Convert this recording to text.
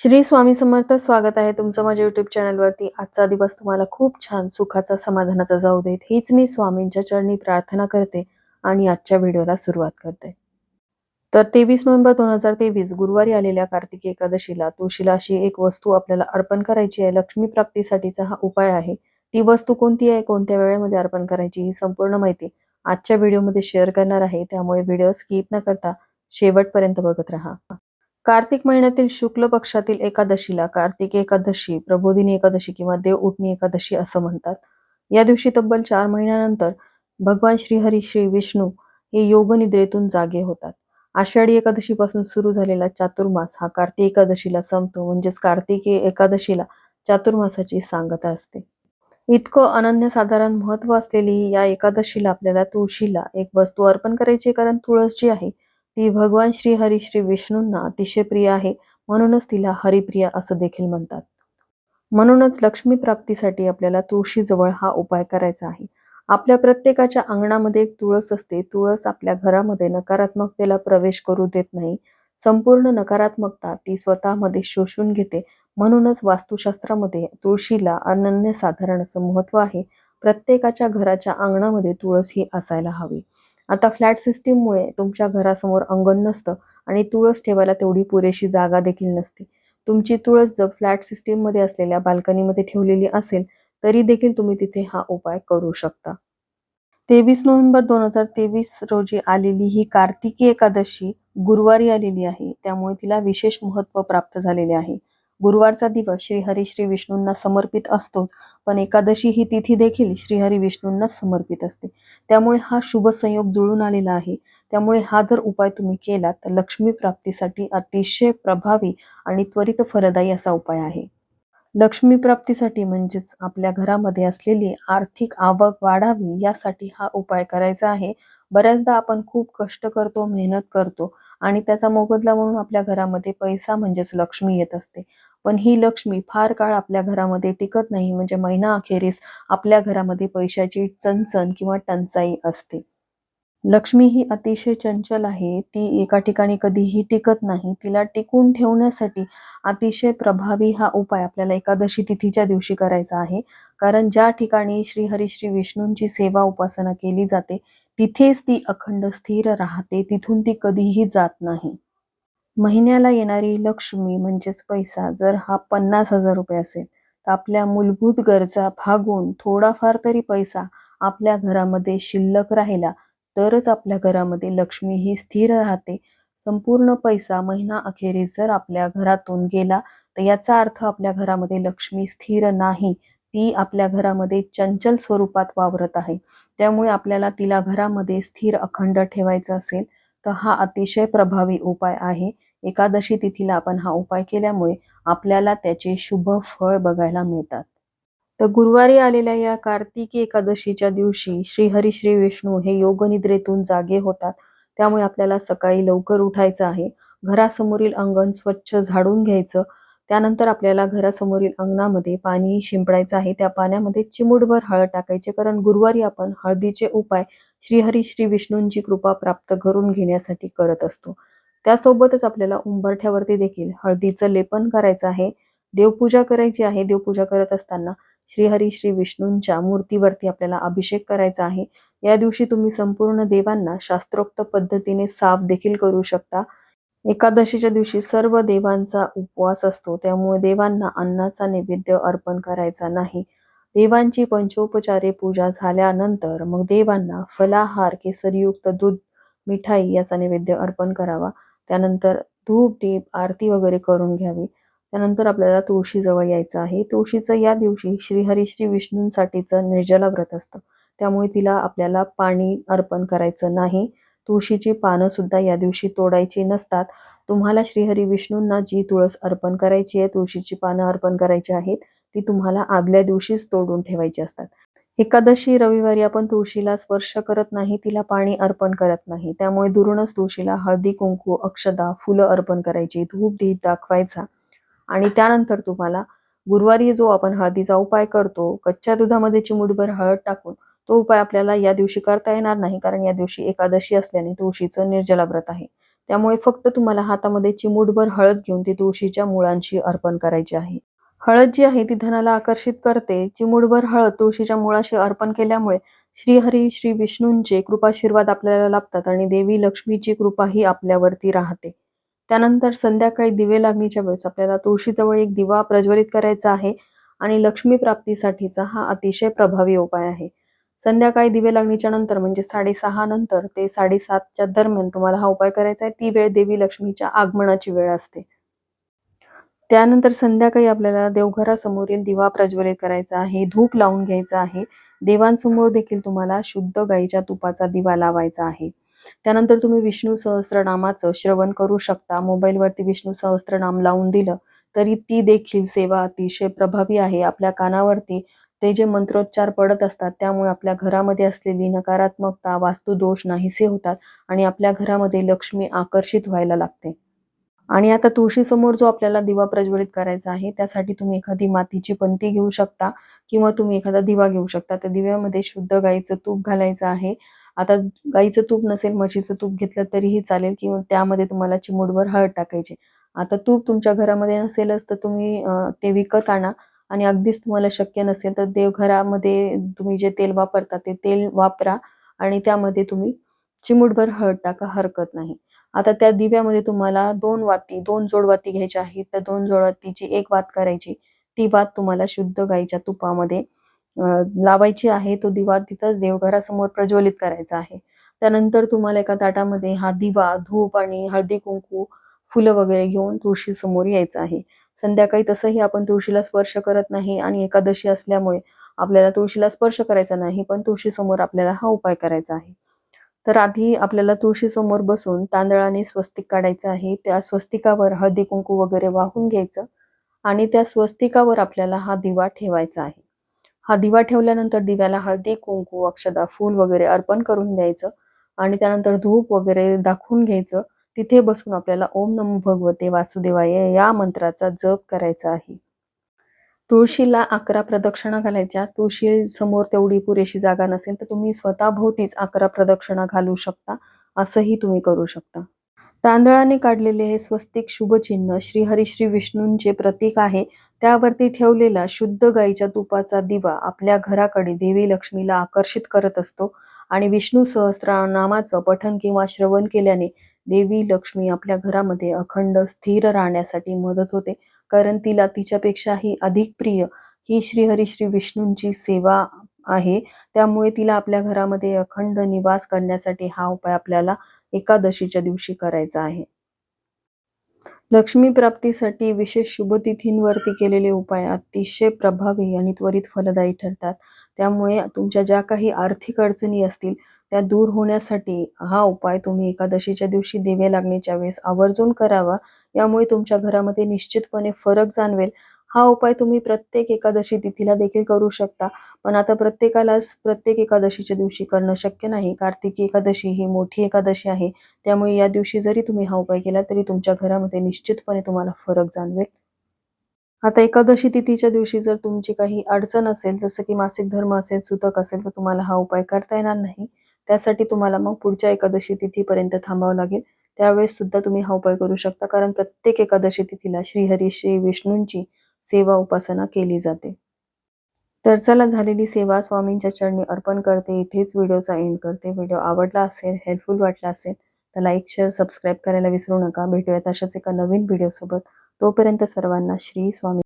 श्री स्वामी समर्थ. स्वागत आहे तुमचं माझ्या युट्यूब चॅनलवरती. आजचा दिवस तुम्हाला खूप छान सुखाचा समाधानाचा जाऊ देत हीच मी स्वामींच्या चरणी प्रार्थना करते आणि आजच्या व्हिडिओला सुरुवात करते. तर 23 नोव्हेंबर 2023 गुरुवारी आलेल्या कार्तिकी एकादशीला तुळशीला अशी एक वस्तू आपल्याला अर्पण करायची आहे. लक्ष्मी प्राप्तीसाठीचा हा उपाय आहे. ती वस्तू कोणती आहे, कोणत्या वेळेमध्ये अर्पण करायची, ही संपूर्ण माहिती आजच्या व्हिडिओमध्ये शेअर करणार आहे. त्यामुळे व्हिडिओ स्किप न करता शेवटपर्यंत बघत राहा. कार्तिक महिन्यातील शुक्ल पक्षातील एकादशीला कार्तिक एकादशी, प्रबोधिनी एकादशी किंवा देव उठणी एकादशी असं म्हणतात. या दिवशी तब्बल 4 महिन्यानंतर भगवान श्रीहरी श्री विष्णू हे योगनिद्रेतून जागे होतात. आषाढी एकादशीपासून सुरू झालेला चातुर्मास हा कार्तिक एकादशीला संपतो, म्हणजेच कार्तिकी एकादशीला चातुर्मासाची सांगता असते. इतकं अनन्यसाधारण महत्व असलेली या एकादशीला आपल्याला तुळशीला एक वस्तू अर्पण करायची, कारण तुळस जी आहे ती भगवान श्री हरी श्री विष्णूंना अतिशय प्रिय आहे. म्हणूनच तिला हरिप्रिया असं देखील म्हणतात. म्हणूनच लक्ष्मी प्राप्तीसाठी आपल्याला तुळशीजवळ हा उपाय करायचा आहे. आपल्या प्रत्येकाच्या अंगणामध्ये एक तुळस असते. तुळस आपल्या घरामध्ये नकारात्मकतेला प्रवेश करू देत नाही. संपूर्ण नकारात्मकता ती स्वतःमध्ये शोषून घेते. म्हणूनच वास्तुशास्त्रामध्ये तुळशीला अनन्यसाधारण असं महत्व आहे. प्रत्येकाच्या घराच्या अंगणामध्ये तुळस ही असायला हवी. आता फ्लॅट सिस्टीममुळे तुमच्या घरासमोर अंगण नसतं आणि तुळस ठेवायला तेवढी पुरेशी जागा देखील नसते. तुमची तुळस जर फ्लॅट सिस्टीममध्ये असलेल्या बाल्कनीमध्ये ठेवलेली असेल तरी देखील तुम्ही तिथे हा उपाय करू शकता. 23 नोव्हेंबर 2023 रोजी आलेली ही कार्तिकी एकादशी गुरुवारी आलेली आहे. त्यामुळे तिला विशेष महत्त्व प्राप्त झालेले आहे. गुरुवारचा दिवस श्रीहरी श्री विष्णूंना समर्पित असतोच, पण एकादशी ही तिथी देखील श्रीहरी विष्णूंना समर्पित असते. त्यामुळे हा शुभ संयोग जुळून आलेला आहे. त्यामुळे हा जर उपाय तुम्ही केला तर लक्ष्मी प्राप्तीसाठी अतिशय प्रभावी आणि त्वरित फलदायी असा उपाय आहे. लक्ष्मी प्राप्तीसाठी म्हणजेच आपल्या घरामध्ये असलेली आर्थिक आवक वाढावी यासाठी हा उपाय करायचा आहे. बऱ्याचदा आपण खूप कष्ट करतो, मेहनत करतो आणि त्याचा मोबदला म्हणून आपल्या घरामध्ये पैसा म्हणजेच लक्ष्मी येत असते. पण ही लक्ष्मी फार काळ आपल्या घरामध्ये टिकत नाही. म्हणजे महिना अखेरीस आपल्या घरामध्ये पैशाची चणचण किंवा टंचाई असते. लक्ष्मी ही अतिशय चंचल आहे. ती एका ठिकाणी कधीही टिकत नाही. तिला टिकून ठेवण्यासाठी अतिशय प्रभावी हा उपाय आपल्याला एकादशी तिथीच्या दिवशी करायचा आहे. कारण ज्या ठिकाणी श्रीहरी श्री विष्णूंची सेवा उपासना केली जाते तिथेच ती अखंड स्थिर राहते. तिथून ती कधीही जात नाही. महिन्याला येणारी लक्ष्मी म्हणजेच पैसा जर हा 50,000 रुपये असेल तर आपल्या मूलभूत गरजा भागून थोडाफार तरी पैसा आपल्या घरामध्ये शिल्लक राहिला तरच आपल्या घरामध्ये लक्ष्मी ही स्थिर राहते. संपूर्ण पैसा महिना अखेरीस जर आपल्या घरातून गेला तर याचा अर्थ आपल्या घरामध्ये लक्ष्मी स्थिर नाही. ती आपल्या घरामध्ये चंचल स्वरूपात वावरत आहे. त्यामुळे आपल्याला तिला घरामध्ये स्थिर अखंड ठेवायचं असेल तर हा अतिशय प्रभावी उपाय आहे. एकादशी तिथीला आपण हा उपाय केल्यामुळे आपल्याला त्याचे शुभ फळ बघायला मिळतात. तर गुरुवारी आलेल्या या कार्तिकी एकादशीच्या दिवशी श्रीहरी श्री विष्णू हे योगनिद्रेतून जागे होतात. त्यामुळे आपल्याला सकाळी लवकर उठायचं आहे. घरासमोरील अंगण स्वच्छ झाडून घ्यायचं. त्यानंतर आपल्याला घरासमोरील अंगणामध्ये पाणी शिंपडायचं आहे. त्या पाण्यामध्ये चिमूटभर हळद टाकायची, कारण गुरुवारी आपण हळदीचे उपाय श्रीहरी श्री विष्णूंची कृपा प्राप्त करून घेण्यासाठी करत असतो. त्यासोबतच आपल्याला उंबरठ्यावरती देखील हळदीचं लेपन करायचं आहे. देवपूजा करायची आहे. देवपूजा करत असताना श्रीहरी श्री विष्णूंच्या मूर्तीवरती आपल्याला अभिषेक करायचा आहे. या दिवशी तुम्ही संपूर्ण देवांना शास्त्रोक्त पद्धतीने साफ देखील करू शकता. एकादशीच्या दिवशी सर्व देवांचा उपवास असतो, त्यामुळे देवांना अन्नाचा नैवेद्य अर्पण करायचा नाही. देवांची पंचोपचारे पूजा झाल्यानंतर मग देवांना फलाहार, केसरयुक्त दूध, मिठाई याचा नैवेद्य अर्पण करावा. त्यानंतर धूप दीप आरती वगैरे करून घ्यावी. त्यानंतर आपल्याला तुळशीजवळ यायचं आहे. तुळशीचं या दिवशी श्रीहरी श्री विष्णूंसाठीचं निर्जला व्रत असतं, त्यामुळे तिला आपल्याला पाणी अर्पण करायचं नाही. तुळशीची पानं सुद्धा या दिवशी तोडायची नसतात. तुम्हाला श्रीहरी विष्णूंना जी तुळस अर्पण करायची आहे, तुळशीची पानं अर्पण करायची आहेत, ती तुम्हाला आदल्या दिवशीच तोडून ठेवायची असतात. एकादशी रविवारी आपण तुळशीला स्पर्श करत नाही, तिला पाणी अर्पण करत नाही. त्यामुळे दुरूनच तुळशीला हळदी कुंकू, अक्षदा, फुलं अर्पण करायची, धूप दीप दाखवायचा. आणि त्यानंतर तुम्हाला गुरुवारी जो आपण हळदीचा उपाय करतो, कच्च्या दुधामध्ये चिमूटभर हळद टाकून, तो उपाय आपल्याला या दिवशी करता येणार नाही, कारण या दिवशी एकादशी असल्याने तुळशीचं निर्जला व्रत आहे. त्यामुळे फक्त तुम्हाला हातामध्ये चिमूटभर हळद घेऊन ती तुळशीच्या मुळांशी अर्पण करायची आहे. हळद जी आहे ती धनाला आकर्षित करते. चिमूटभर हळद तुळशीच्या मुळाशी अर्पण केल्यामुळे श्रीहरी श्री विष्णूंचे कृपाशीर्वाद आपल्याला लाभतात आणि देवी लक्ष्मीची कृपाही आपल्यावरती राहते. त्यानंतर संध्याकाळी दिवे लागणीच्या वेळेस आपल्याला तुळशीजवळ एक दिवा प्रज्वलित करायचा आहे आणि लक्ष्मी प्राप्तीसाठीचा हा अतिशय प्रभावी उपाय आहे. संध्याकाळी दिवे लागणीच्या नंतर म्हणजे 6:30 नंतर ते 7:30च्या दरम्यान तुम्हाला हा उपाय करायचा आहे. ती वेळ देवी लक्ष्मीच्या आगमनाची वेळ असते. त्यानंतर संध्याकाळी आपल्याला देवघरासमोरील दिवा प्रज्वलित करायचा आहे, धूप लावून घ्यायचा आहे. देवांसमोर देखील तुम्हाला शुद्ध गाईच्या तुपाचा दिवा लावायचा आहे. त्यानंतर तुम्ही विष्णू सहस्त्रनामाचं श्रवण करू शकता. मोबाईलवरती विष्णू सहस्त्रनाम लावून दिलं तरी ती देखील सेवा अतिशय प्रभावी आहे. आपल्या कानावरती ते जे मंत्रोच्चार पडत असतात त्यामुळे आपल्या घरामध्ये असलेली नकारात्मकता, वास्तुदोष नाहीसे होतात आणि आपल्या घरामध्ये लक्ष्मी आकर्षित व्हायला लागते. आणि आता तुळशीसमोर जो आपल्याला दिवा प्रज्वलित करायचा आहे, त्यासाठी तुम्ही एखादी मातीची पंती घेऊ शकता किंवा तुम्ही एखादा दिवा घेऊ शकता. त्या दिव्यामध्ये शुद्ध गाईचं तूप घालायचं आहे. आता गाईचं तूप नसेल, म्हशीचं तूप घेतलं तरीही चालेल किंवा त्यामध्ये तुम्हाला चिमूटभर हळद टाकायची. आता तूप तुमच्या घरामध्ये नसेलच तर तुम्ही ते विकत आणा आणि अगदीच तुम्हाला शक्य नसेल तर देवघरामध्ये तुम्ही जे तेल वापरता ते तेल वापरा आणि त्यामध्ये तुम्ही चिमूटभर हळद टाका, हरकत नाही. आता त्या दिव्यामध्ये तुम्हाला 2 जोड वाती घ्यायच्या आहेत. त्या 2 जोड वातीची एक वात करायची. ती वात तुम्हाला शुद्ध गाईच्या तुपामध्ये लावायची आहे. तो दिवा तिथंच देवघरासमोर प्रज्वलित करायचा आहे. त्यानंतर तुम्हाला एका ताटामध्ये हा दिवा, धूप आणि हळदी-कुंकू, फुलं वगैरे घेऊन तुळशीसमोर यायचं आहे. संध्याकाळी तसंही आपण तुळशीला स्पर्श करत नाही आणि एकादशी असल्यामुळे आपल्याला तुळशीला स्पर्श करायचा नाही, पण तुळशीसमोर आपल्याला हा उपाय करायचा आहे. तर आधी आपल्याला तुळशीसमोर बसून तांदळाने स्वस्तिक काढायचं आहे. त्या स्वस्तिकावर हळदी-कुंकू वगैरे वाहून घ्यायचं आणि त्या स्वस्तिकावर आपल्याला हा दिवा ठेवायचा आहे. हा दिवा ठेवल्यानंतर दिव्याला हळदी-कुंकू, अक्षदा, फूल वगैरे अर्पण करून द्यायचं आणि त्यानंतर धूप वगैरे दाखवून घ्यायचं. तिथे बसून आपल्याला ओम नमो भगवते वासुदेवाय या मंत्राचा जप करायचा आहे. तुळशीला 11 प्रदक्षिणा घालायच्या. तुळशीसमोर तेवढी पुरेशी जागा नसेल तर तुम्ही स्वतःभोवतीच 11 प्रदक्षिणा घालू शकता. असंही तुम्ही करू शकता. तांदळाने काढलेले हे स्वस्तिक शुभचिन्ह श्रीहरी श्री विष्णूंचे प्रतीक आहे. त्यावरती ठेवलेला शुद्ध गाईच्या तुपाचा दिवा आपल्या घराकडे देवी लक्ष्मीला आकर्षित करत असतो आणि विष्णू सहस्त्रनामाचं पठण किंवा श्रवण केल्याने देवी लक्ष्मी आपल्या घरामध्ये अखंड स्थिर राहण्यासाठी मदत होते. कारण तिला तिच्यापेक्षाही अधिक प्रिय ही श्रीहरी श्री विष्णूंची सेवा आहे. त्यामुळे तिला आपल्या घरामध्ये अखंड निवास करण्यासाठी हा उपाय आपल्याला एकादशीच्या दिवशी करायचा आहे. लक्ष्मी प्राप्तीसाठी विशेष शुभतिथींवरती केलेले उपाय अतिशय प्रभावी आणि त्वरित फलदायी ठरतात. त्यामुळे तुमच्या ज्या काही आर्थिक अडचणी असतील त्या दूर होण्यासाठी हा उपाय तुम्ही एकादशीच्या दिवशी दिवे लागणीच्या वेळेस आवर्जून करावा. यामुळे तुमच्या घरामध्ये निश्चितपणे फरक जाणवेल. हा उपाय तुम्ही प्रत्येक एकादशी तिथीला देखील करू शकता. पण आता प्रत्येकालाच प्रत्येक एकादशीच्या दिवशी करणं शक्य नाही. कार्तिकी एकादशी ही मोठी एकादशी आहे. त्यामुळे या दिवशी जरी तुम्ही हा उपाय केला तरी तुमच्या घरामध्ये निश्चितपणे तुम्हाला फरक जाणवेल. आता एकादशी तिथीच्या दिवशी जर तुमची काही अडचण असेल, जसं की मासिक धर्म असेल, सुतक असेल, तर तुम्हाला हा उपाय करता येणार नाही. त्यासाठी तुम्हाला मग पुढच्या एकादशी तिथीपर्यंत थांबावं लागेल. त्यावेळेस सुद्धा तुम्ही हा उपाय करू शकता. कारण प्रत्येक एकादशी तिथीला श्रीहरी श्री विष्णूंची सेवा उपासना केली जाते. तर चला झालेली सेवा स्वामींच्या चरणी अर्पण करते. इथेच व्हिडिओचा एंड करते. व्हिडिओ आवडला असेल, हेल्पफुल वाटला असेल तर लाईक, शेअर, सबस्क्राईब करायला विसरू नका. भेटूयात अशाच एका नवीन व्हिडिओसोबत. तोपर्यंत सर्वांना श्री स्वामी